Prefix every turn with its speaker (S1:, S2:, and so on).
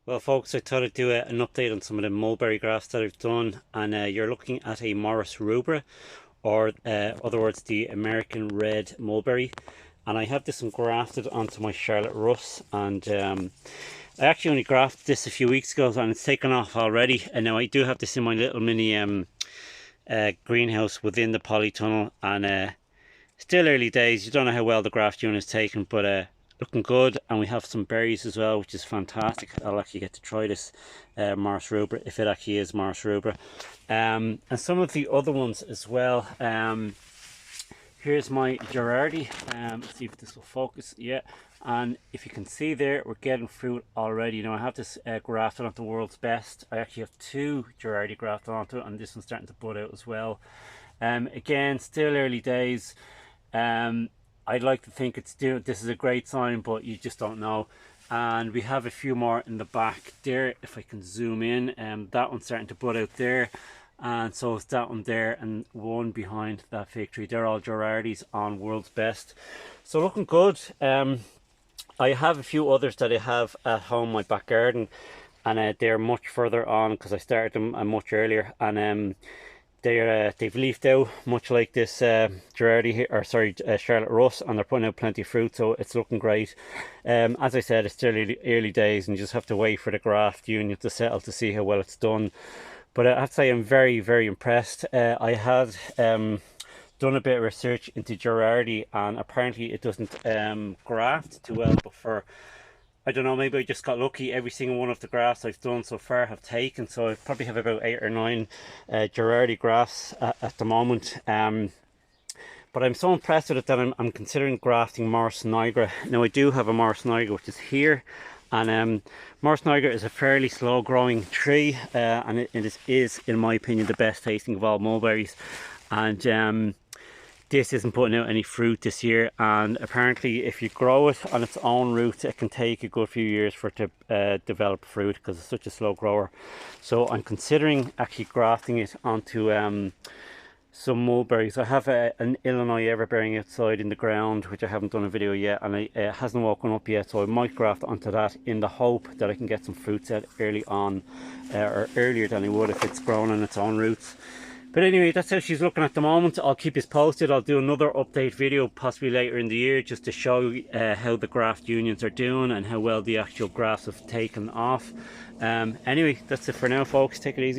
S1: Well folks, I thought I'd do an update on some of the mulberry grafts that I've done, and you're looking at a Morris rubra, or other words the American red mulberry. And I have this one grafted onto my Charlotte Russ, and I actually only grafted this a few weeks ago and it's taken off already. And now I do have this in my little mini greenhouse within the polytunnel, and still early days. You don't know how well the graft unit is taken, but looking good. And we have some berries as well, which is fantastic. I'll actually get to try this Morris rubra, if it actually is Morris rubra, and some of the other ones as well. Here's my Gerardi. Let's see if this will focus. Yeah, and if you can see there, we're getting fruit already. Now I have this grafted onto World's Best. I actually have two Gerardi grafted onto it, and this one's starting to bud out as well. Again, still early days. I'd like to think this is a great sign, but you just don't know. And we have a few more in the back there, if I can zoom in. That one's starting to bud out there, and so is that one there, and one behind that fig tree. They're all Gerardis on World's Best, so looking good. I have a few others that I have at home, my back garden, and they're much further on because I started them much earlier, and they've leafed out much like this Gerardi here, or sorry, Charlotte Russ, and they're putting out plenty of fruit, so it's looking great. As I said, it's still early days, and you just have to wait for the graft union to settle to see how well it's done. But I have to say I'm very, very impressed. I had done a bit of research into Gerardi, and apparently it doesn't graft too well, but for, I don't know, maybe I just got lucky. Every single one of the grafts I've done so far have taken, so I probably have about 8 or 9 Gerardi grafts at the moment. But I'm so impressed with it that I'm considering grafting Morris nigra. Now I do have a Morris nigra which is here, and Morris nigra is a fairly slow growing tree, and it is, in my opinion, the best tasting of all mulberries. And this isn't putting out any fruit this year, and apparently if you grow it on its own roots, it can take a good few years for it to develop fruit because it's such a slow grower. So I'm considering actually grafting it onto some mulberries. I have an Illinois everbearing outside in the ground, which I haven't done a video yet, and it hasn't woken up yet, so I might graft onto that in the hope that I can get some fruits out early on, or earlier than I would if it's grown on its own roots. But anyway, that's how she's looking at the moment. I'll keep you posted. I'll do another update video possibly later in the year, just to show how the graft unions are doing and how well the actual grafts have taken off. Anyway, that's it for now folks. Take it easy.